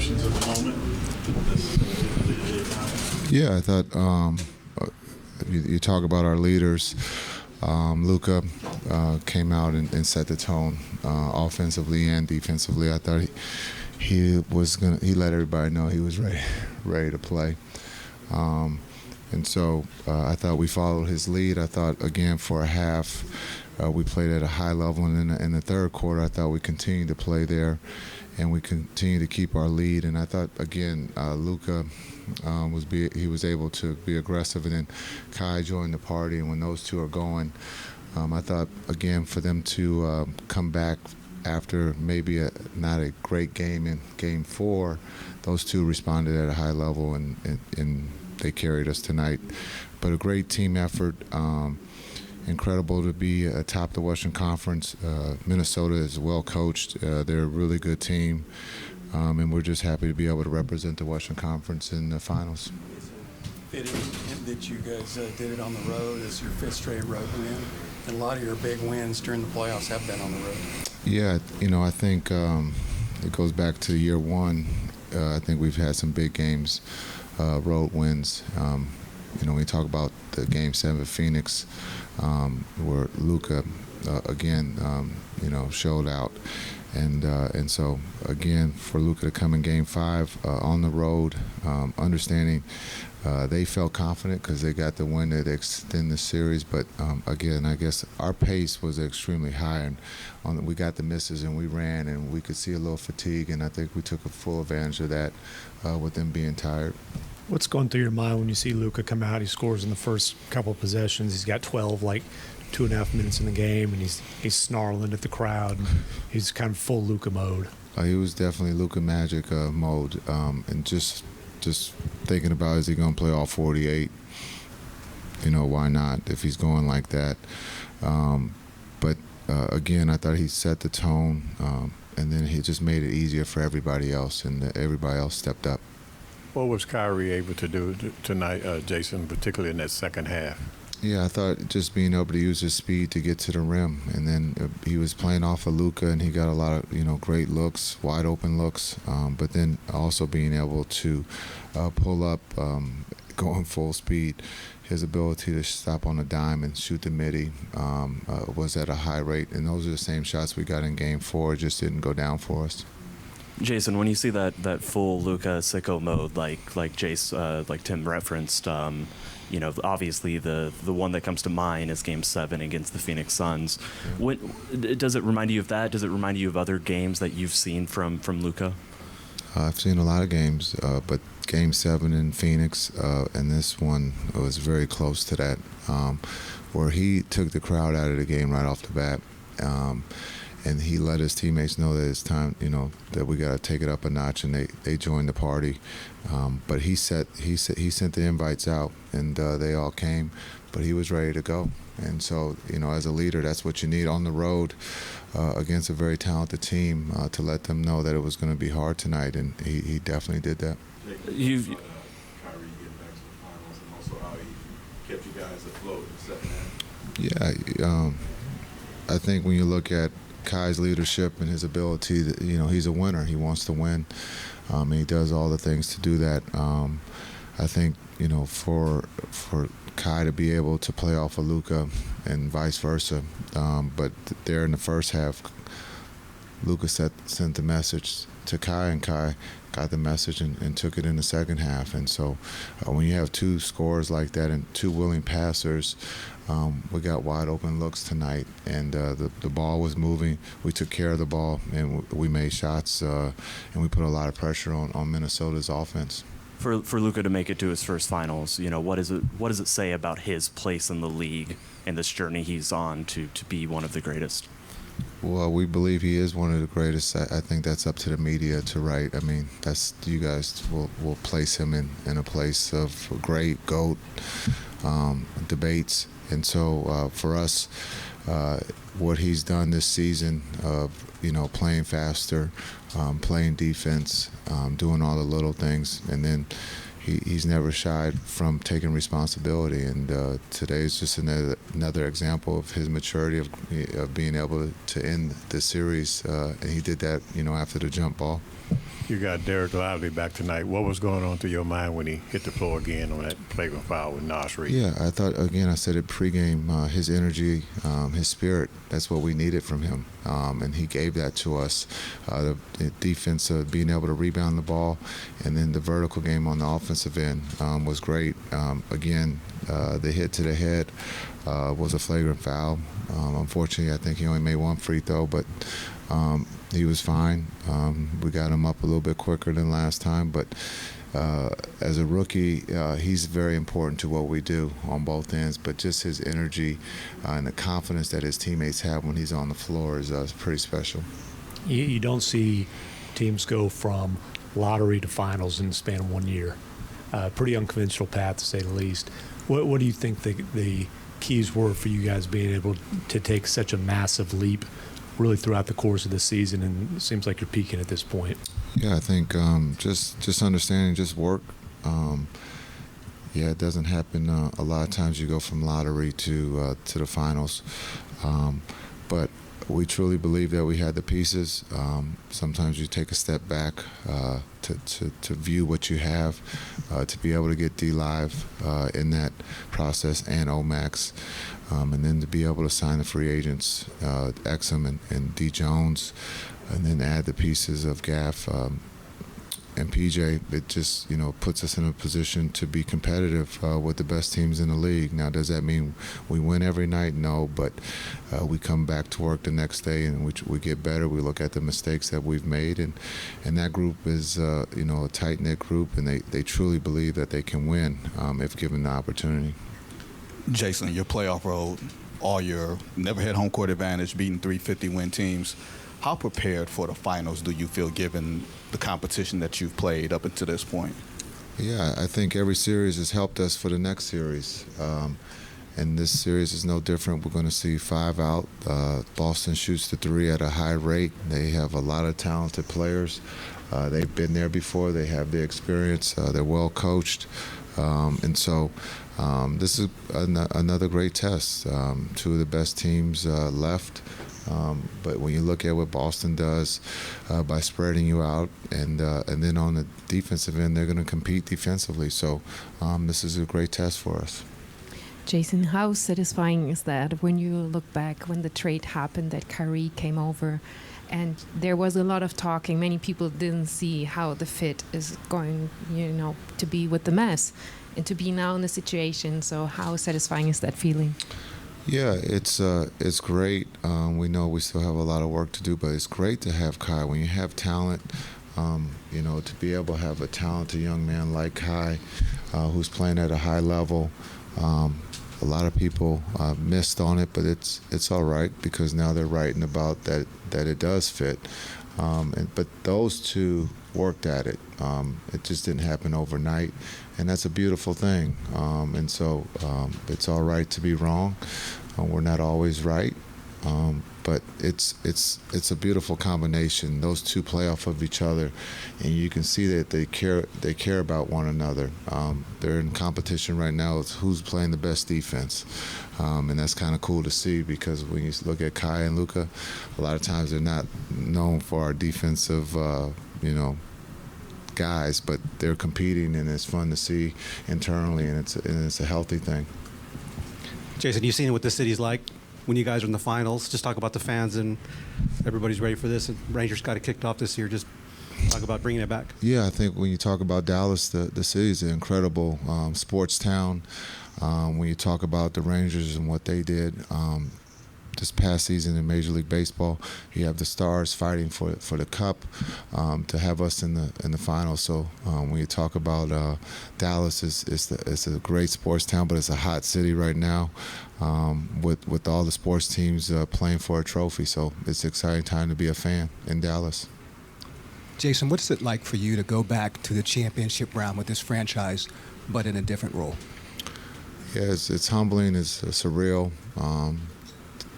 emotions at the moment? Yeah, I thought you talk about our leaders. Luka came out and set the tone offensively and defensively. I thought he let everybody know he was ready to play. And so I thought we followed his lead. I thought, again, for a half, we played at a high level. And in the third quarter, I thought we continued to play there, and we continued to keep our lead. And I thought, again, Luka was able to be aggressive. And then Kai joined the party. And when those two are going, I thought, again, for them to come back after maybe not a great game in Game 4, those two responded at a high level, and they carried us tonight. But a great team effort. Incredible to be atop the Western Conference. Minnesota is well coached. They're a really good team. And we're just happy to be able to represent the Western Conference in the finals. Fitting that you guys did it on the road as your fifth straight road win. And a lot of your big wins during the playoffs have been on the road. Yeah, I think it goes back to year one. I think we've had some big games, road wins. When you talk about the Game 7 Phoenix, where Luka, again, showed out. And so, again, for Luka to come in Game 5 on the road, understanding they felt confident because they got the win to extend the series. But, again, I guess our pace was extremely high. And we got the misses and we ran, and we could see a little fatigue. And I think we took a full advantage of that with them being tired. What's going through your mind when you see Luka come out? He scores in the first couple of possessions. He's got 12, 2.5 minutes in the game, and he's snarling at the crowd. And he's kind of full Luka mode. He was definitely Luka Magic mode, and just thinking about, is he going to play all 48? Why not if he's going like that? But again, I thought he set the tone, and then he just made it easier for everybody else, and everybody else stepped up. What was Kyrie able to do tonight, Jason, particularly in that second half? Yeah, I thought just being able to use his speed to get to the rim, and then he was playing off of Luka, and he got a lot of great looks, wide open looks. But then also being able to pull up, going full speed. His ability to stop on a dime and shoot the midi was at a high rate, and those are the same shots we got in Game 4. It just didn't go down for us. Jason, when you see that full Luka sicko mode, like Tim referenced, obviously the one that comes to mind is Game 7 against the Phoenix Suns. Does it remind you of that? Does it remind you of other games that you've seen from Luka? I've seen a lot of games, but Game 7 in Phoenix and this one was very close to that, where he took the crowd out of the game right off the bat. And he let his teammates know that it's time, that we got to take it up a notch, and they joined the party. But he sent the invites out, and they all came, but he was ready to go. And so, as a leader, that's what you need on the road against a very talented team, to let them know that it was going to be hard tonight, and he definitely did that. Kyrie getting back to the finals, and also how he kept you guys afloat in the second half. Yeah, I think when you look at Kai's leadership and his ability, he's a winner. He wants to win, and he does all the things to do that. I think for Kai to be able to play off of Luka and vice versa, but there in the first half, Luka sent the message to Kai, and Kai got the message and took it in the second half. And so when you have two scorers like that and two willing passers, we got wide open looks tonight, and the ball was moving. We took care of the ball, and we made shots, and we put a lot of pressure on Minnesota's offense. For Luka to make it to his first finals, what does it say about his place in the league and this journey he's on to be one of the greatest? Well, we believe he is one of the greatest. I think that's up to the media to write. I mean, you guys will place him in a place of great GOAT debates. And so for us, what he's done this season of, playing faster, playing defense, doing all the little things, and then he's never shied from taking responsibility. And today is just another example of his maturity of being able to end the series. And he did that, after the jump ball. You got Derek Lively back tonight. What was going on through your mind when he hit the floor again on that flagrant foul with Nasri? Yeah, I thought, again, I said it pregame, his energy, his spirit, that's what we needed from him. And he gave that to us. The defense, being able to rebound the ball, and then the vertical game on the offensive end was great. Again, the hit to the head was a flagrant foul. Unfortunately, I think he only made one free throw, but he was fine. We got him up a little bit quicker than last time, but as a rookie, he's very important to what we do on both ends, but just his energy and the confidence that his teammates have when he's on the floor is pretty special. You don't see teams go from lottery to finals in the span of 1 year. Pretty unconventional path, to say the least. What do you think the keys were for you guys being able to take such a massive leap really throughout the course of the season, and it seems like you're peaking at this point? Yeah, I think just understanding, just work. It doesn't happen a lot of times. You go from lottery to the finals, but we truly believe that we had the pieces. Sometimes you take a step back to view what you have, to be able to get D-Live in that process and OMAX, and then to be able to sign the free agents, Exum and D. Jones, and then add the pieces of Gaff and PJ. It just, puts us in a position to be competitive with the best teams in the league. Now, does that mean we win every night? No, but we come back to work the next day and we get better. We look at the mistakes that we've made, and that group is, a tight-knit group, and they truly believe that they can win if given the opportunity. Jason, your playoff road, all year, never had home court advantage, beating 350-win teams. How prepared for the finals do you feel, given the competition that you've played up until this point? Yeah, I think every series has helped us for the next series. And this series is no different. We're going to see 5 out. Boston shoots the 3 at a high rate. They have a lot of talented players. They've been there before. They have the experience. They're well coached. And so this is another great test. 2 of the best teams left. But when you look at what Boston does by spreading you out, and then on the defensive end, they're going to compete defensively. So this is a great test for us. Jason, how satisfying is that when you look back when the trade happened, that Kyrie came over, and there was a lot of talking. Many people didn't see how the fit is going, to be with the mess, and to be now in the situation. So how satisfying is that feeling? Yeah, it's great. We know we still have a lot of work to do, but it's great to have Kai. When you have talent, to be able to have a talented young man like Kai, who's playing at a high level. A lot of people missed on it, but it's all right, because now they're writing about that it does fit. But those two worked at it. It just didn't happen overnight, and that's a beautiful thing. And so it's all right to be wrong. We're not always right, but it's a beautiful combination. Those two play off of each other, and you can see that they care about one another. They're in competition right now. It's who's playing the best defense, and that's kind of cool to see, because when you look at Kai and Luka, a lot of times they're not known for our defensive, guys, but they're competing, and it's fun to see internally, and it's a healthy thing. Jason, you've seen what the city's like when you guys are in the finals. Just talk about the fans, and everybody's ready for this. And Rangers got it kicked off this year. Just talk about bringing it back. Yeah, I think when you talk about Dallas, the city's an incredible sports town. When you talk about the Rangers and what they did this past season in Major League Baseball, you have the Stars fighting for the Cup, to have us in the finals. So when you talk about Dallas, it's a great sports town, but it's a hot city right now, with all the sports teams playing for a trophy. So it's an exciting time to be a fan in Dallas. Jason, what is it like for you to go back to the championship round with this franchise, but in a different role? Yeah, it's humbling. It's surreal.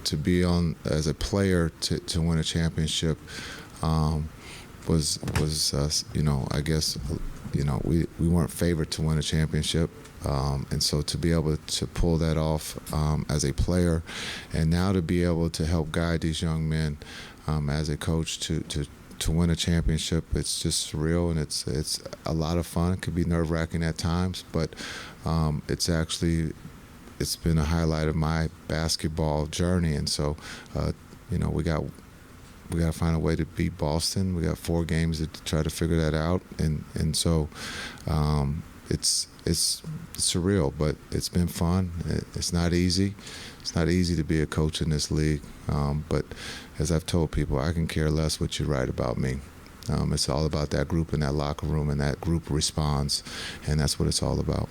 To be on as a player to win a championship was I guess we weren't favored to win a championship, and so to be able to pull that off as a player, and now to be able to help guide these young men as a coach to to win a championship, it's just surreal, and it's a lot of fun. It could be nerve-wracking at times, but it's been a highlight of my basketball journey. And so, we got to find a way to beat Boston. We got 4 games to try to figure that out, and so it's surreal, but it's been fun. It's not easy. It's not easy to be a coach in this league, but as I've told people, I can care less what you write about me. It's all about that group in that locker room, and that group responds, and that's what it's all about.